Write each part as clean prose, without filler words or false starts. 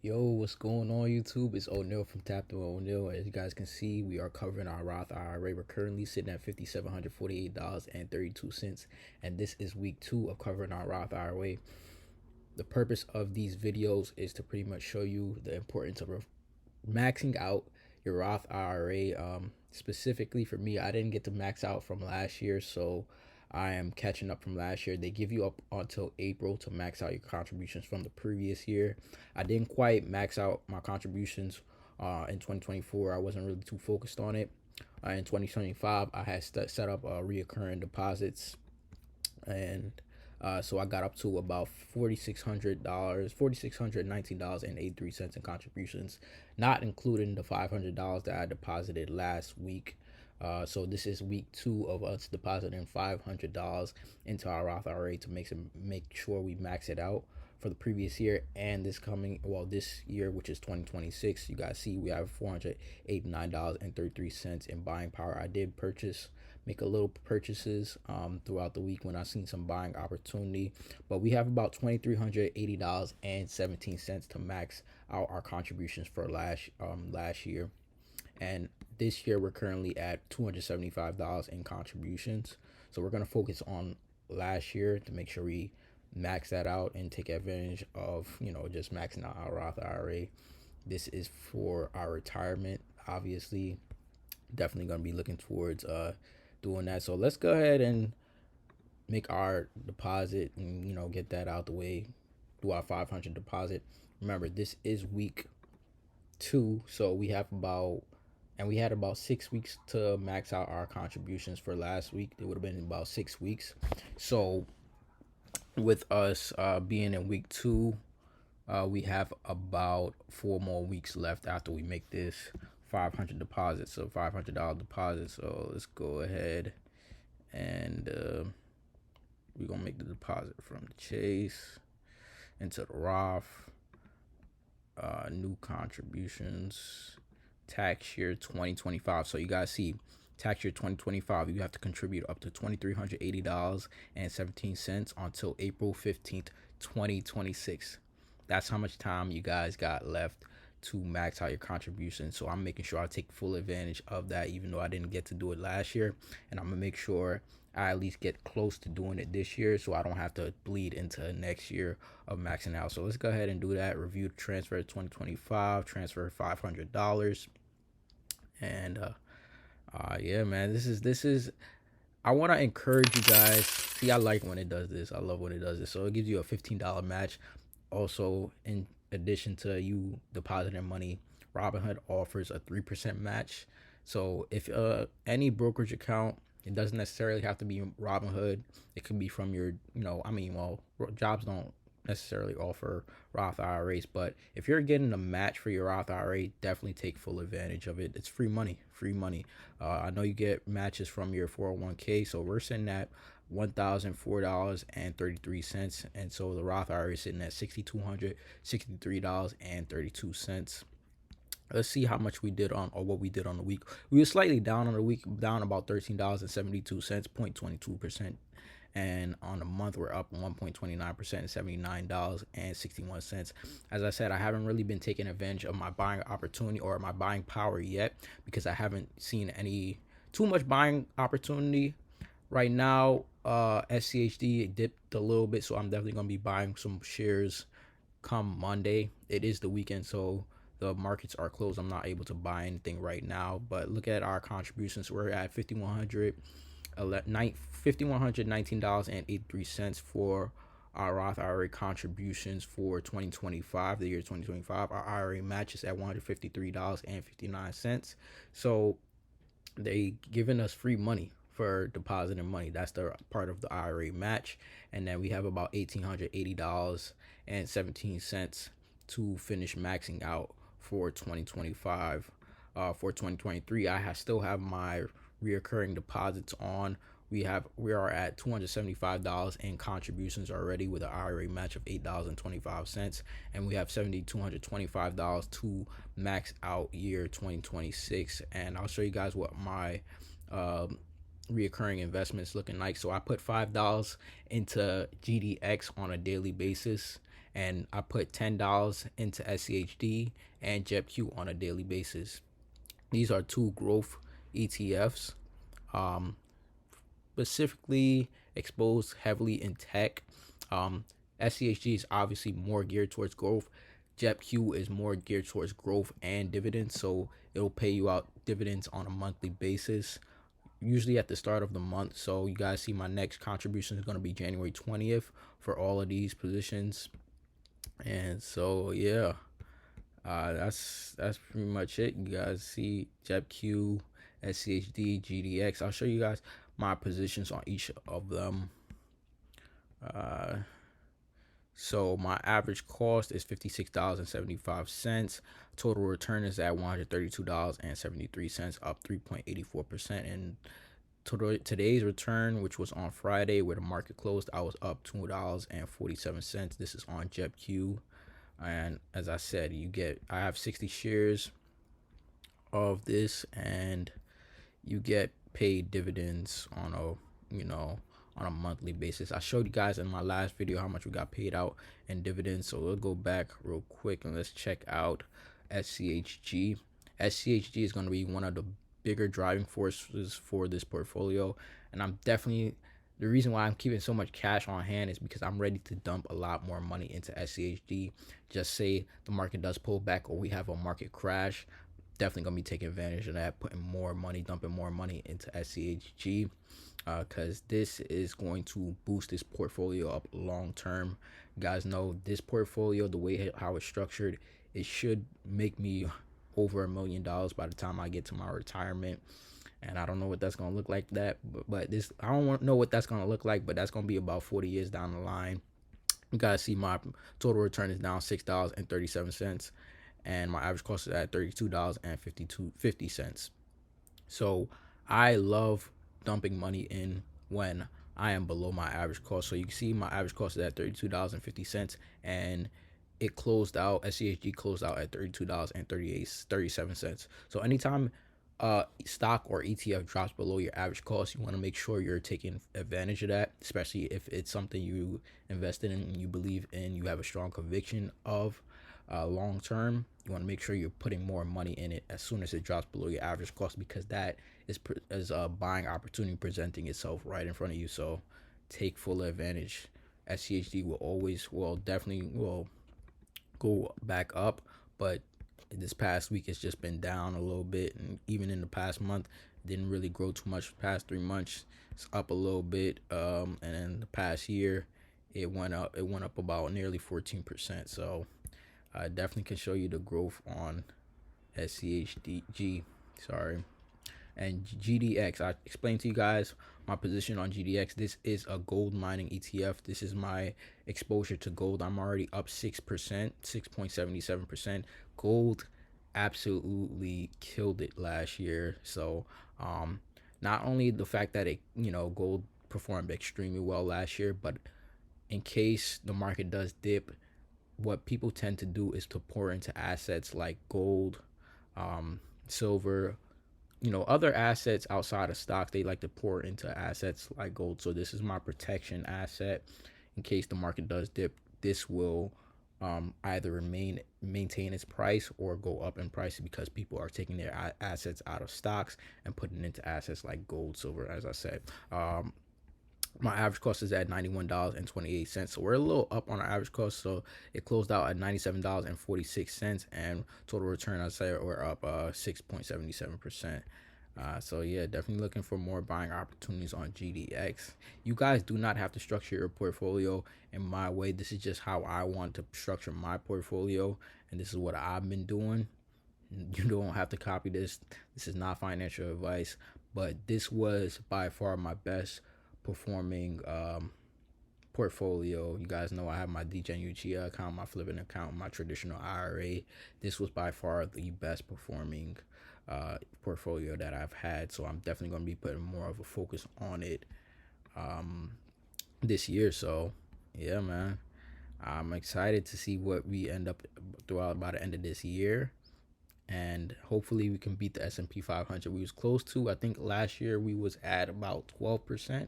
Yo, what's going on YouTube? It's O'Neil from Tap to O'Neil. As you guys can see, we are covering our Roth IRA. We're currently sitting at $5,748.32, and this is week 2 of covering our Roth IRA. The purpose of these videos is to pretty much show you the importance of maxing out your Roth IRA. Specifically for me, I didn't get to max out from last year, so I am catching up from last year. They give you up until April to max out your contributions from the previous year. I didn't quite max out my contributions in 2024. I wasn't really too focused on it. In 2025, I had set up reoccurring deposits, and so I got up to about $4,619.83 in contributions, not including the $500 that I deposited last week. So this is week 2 of us depositing $500 into our Roth IRA to make sure we max it out for the previous year and this year, which is 2026. You guys see we have $489.33 in buying power. I did make a little purchases throughout the week when I seen some buying opportunity, but we have about $2,380.17 to max out our contributions for last year. And this year we're currently at $275 in contributions. So we're going to focus on last year to make sure we max that out and take advantage of, just maxing out our Roth IRA. This is for our retirement, obviously. Definitely going to be looking towards doing that. So let's go ahead and make our deposit and, get that out the way. Do our 500 deposit. Remember, this is week 2, so we had about 6 weeks to max out our contributions for last week. It would have been about 6 weeks. So with us being in week 2, we have about 4 more weeks left after we make this 500 deposit. So $500 deposit. So let's go ahead and we're gonna make the deposit from the Chase into the Roth. New contributions, tax year 2025. So you guys see, tax year 2025, you have to contribute up to $2,380.17 until April 15th, 2026. That's how much time you guys got left to max out your contribution. So I'm making sure I take full advantage of that, even though I didn't get to do it last year, and I'm gonna make sure I at least get close to doing it this year so I don't have to bleed into next year of maxing out. So let's go ahead and do that. Review transfer 2025, transfer $500. And yeah, man, this is I want to encourage you guys. See, I like when it does this. I love when it does this. So it gives you a $15 match. Also, in addition to you depositing money, Robinhood offers a 3% match. So if any brokerage account, it doesn't necessarily have to be Robinhood. It could be from your, jobs don't necessarily offer Roth IRAs, but if you're getting a match for your Roth IRA, definitely take full advantage of it. It's free money. I know you get matches from your 401k, so we're sitting at $1,004.33, and so the Roth IRA is sitting at $6,263.32. Let's see how much we did what we did on the week. We were slightly down on the week, down about $13.72, 0.22%. And on the month, we're up 1.29%, $79.61. As I said, I haven't really been taking advantage of my buying opportunity or my buying power yet, because I haven't seen too much buying opportunity right now. SCHD dipped a little bit, so I'm definitely going to be buying some shares come Monday. It is the weekend, so the markets are closed. I'm not able to buy anything right now, but look at our contributions. We're at $5,119.83 for our Roth IRA contributions for 2025, the year 2025. Our IRA matches at $153.59. So they giving us free money for depositing money. That's the part of the IRA match. And then we have about $1,880.17 to finish maxing out for 2025. For 2023, I still have my reoccurring deposits on. We are at $275 in contributions already, with an IRA match of $8.25, and we have $7,225 to max out year 2026. And I'll show you guys what my reoccurring investments looking like. So I put $5 into GDX on a daily basis, and I put $10 into SCHD and JEPQ on a daily basis. These are two growth ETFs, um, specifically exposed heavily in tech. SCHG is obviously more geared towards growth. JEPQ is more geared towards growth and dividends, so it'll pay you out dividends on a monthly basis, usually at the start of the month. So you guys see my next contribution is going to be January 20th for all of these positions. And so yeah, that's pretty much it. You guys see JEPQ, SCHD, GDX. I'll show you guys my positions on each of them. So my average cost is $56.75. Total return is at $132.73, up 3.84%. And today's return, which was on Friday where the market closed, I was up $2.47. This is on JEPQ. And as I said, I have 60 shares of this, and you get paid dividends on a monthly basis. I showed you guys in my last video how much we got paid out in dividends, so we'll go back real quick and let's check out SCHG. SCHG is going to be one of the bigger driving forces for this portfolio, and the reason why I'm keeping so much cash on hand is because I'm ready to dump a lot more money into SCHG. Just say the market does pull back or we have a market crash, definitely gonna be taking advantage of that, dumping more money into SCHG, because this is going to boost this portfolio up long term. You guys know this portfolio, the way how it's structured, it should make me over $1 million by the time I get to my retirement. And I don't know what that's gonna look like I don't know what that's gonna look like, but that's gonna be about 40 years down the line. You guys see my total return is now $6.37, and my average cost is at $32.50. So I love dumping money in when I am below my average cost. So you can see my average cost is at $32.50, and SCHG closed out at $32.37. So anytime stock or ETF drops below your average cost, you want to make sure you're taking advantage of that, especially if it's something you invested in and you believe in, you have a strong conviction of long term. You want to make sure you're putting more money in it as soon as it drops below your average cost, because that is a buying opportunity presenting itself right in front of you. So take full advantage. SCHD will definitely go back up, but this past week it's just been down a little bit, and even in the past month didn't really grow too much. Past 3 months it's up a little bit, and in the past year it went up about nearly 14%. So I definitely can show you the growth on SCHG, and GDX. I explained to you guys my position on GDX. This is a gold mining ETF. This is my exposure to gold. I'm already up 6%, 6.77%. Gold absolutely killed it last year. So not only the fact that gold performed extremely well last year, but in case the market does dip, what people tend to do is to pour into assets like gold, silver, other assets outside of stocks. They like to pour into assets like gold. So this is my protection asset in case the market does dip. This will either maintain its price or go up in price, because people are taking their assets out of stocks and putting into assets like gold, silver, as I said. My average cost is at $91.28. So we're a little up on our average cost. So it closed out at $97.46, and total return, I'd say we're up 6.77%. So yeah, definitely looking for more buying opportunities on GDX. You guys do not have to structure your portfolio in my way. This is just how I want to structure my portfolio, and this is what I've been doing. You don't have to copy this. This is not financial advice, but this was by far my best performing portfolio. You guys know I have my DGen account, my flipping account, my traditional IRA. This was by far the best performing portfolio that I've had, so I'm definitely going to be putting more of a focus on it this year. So yeah, man, I'm excited to see what we end up throughout by the end of this year, and hopefully we can beat the S&P 500. We was close to, I think last year we was at about 12%,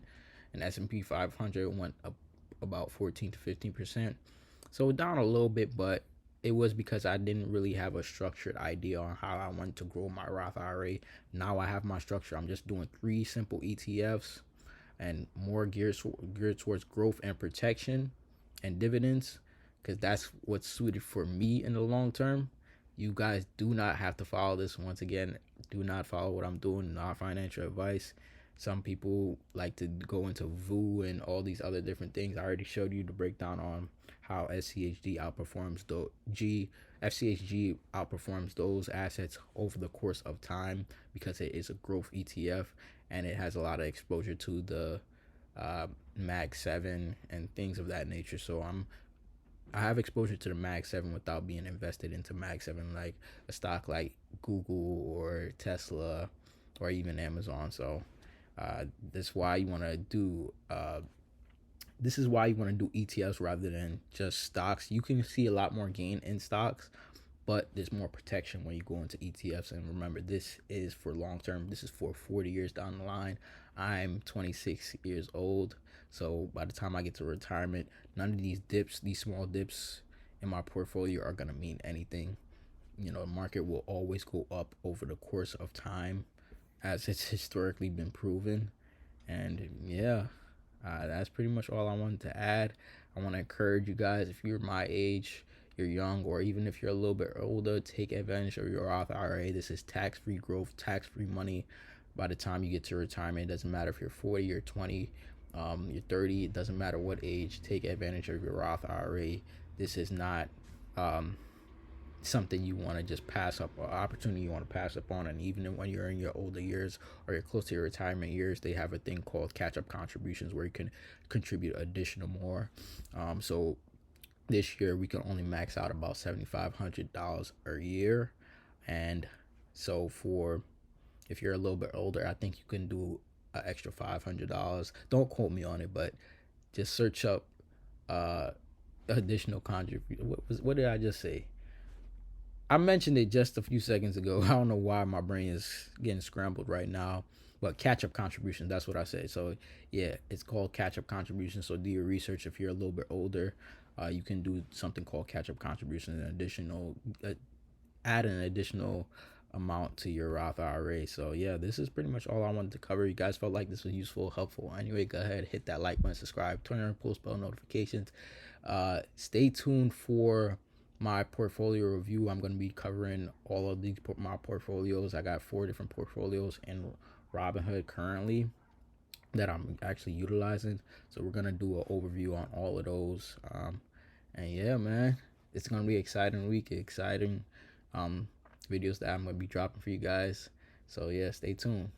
and S&P 500 went up about 14 to 15%. So down a little bit, but it was because I didn't really have a structured idea on how I wanted to grow my Roth IRA. Now I have my structure. I'm just doing 3 simple ETFs and more geared towards growth and protection and dividends, because that's what's suited for me in the long term. You guys do not have to follow this. Once again, do not follow what I'm doing. Not financial advice. Some people like to go into VU and all these other different things. I already showed you the breakdown on how SCHD outperforms the FCHG outperforms those assets over the course of time, because it is a growth ETF and it has a lot of exposure to the Mag 7 and things of that nature. So I have exposure to the Mag 7 without being invested into Mag 7, like a stock like Google or Tesla or even Amazon. So that's why you want to do this is why you want to do ETFs rather than just stocks. You can see a lot more gain in stocks, but there's more protection when you go into ETFs. And remember, this is for long term. This is for 40 years down the line. I'm 26 years old, so by the time I get to retirement, none of these dips, these small dips in my portfolio are gonna mean anything. You know, the market will always go up over the course of time, as it's historically been proven. And yeah, that's pretty much all I wanted to add. I want to encourage you guys, if you're my age, you're young, or even if you're a little bit older, take advantage of your Roth IRA. This is tax-free growth, tax-free money by the time you get to retirement. It doesn't matter if you're 40 or 20, you're 30, it doesn't matter what age. Take advantage of your Roth IRA. This is not something you want to just pass up, or opportunity you want to pass up on. And even when you're in your older years or you're close to your retirement years, they have a thing called catch-up contributions where you can contribute additional more. So this year we can only max out about $7,500 a year. And so for, if you're a little bit older, I think you can do an extra $500. Don't quote me on it, but just search up additional contribution. What did I just say? I mentioned it just a few seconds ago. I don't know why my brain is getting scrambled right now, but catch-up contribution, that's what I said. So yeah, it's called catch-up contribution. So do your research. If you're a little bit older, you can do something called catch-up contribution, an additional add an additional amount to your Roth IRA. So yeah, this is pretty much all I wanted to cover. You guys felt like this was useful, helpful. Anyway, go ahead, hit that like button, subscribe, turn on post bell notifications. Stay tuned for my portfolio review. I'm going to be covering all of these my portfolios. I got 4 different portfolios in Robinhood currently that I'm actually utilizing. So we're going to do an overview on all of those. And yeah, man, it's going to be an exciting week, exciting videos that I'm going to be dropping for you guys. So yeah, stay tuned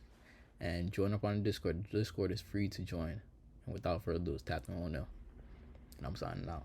and join up on the Discord. The Discord is free to join. And without further ado, it's Captain O'Neill, and I'm signing out.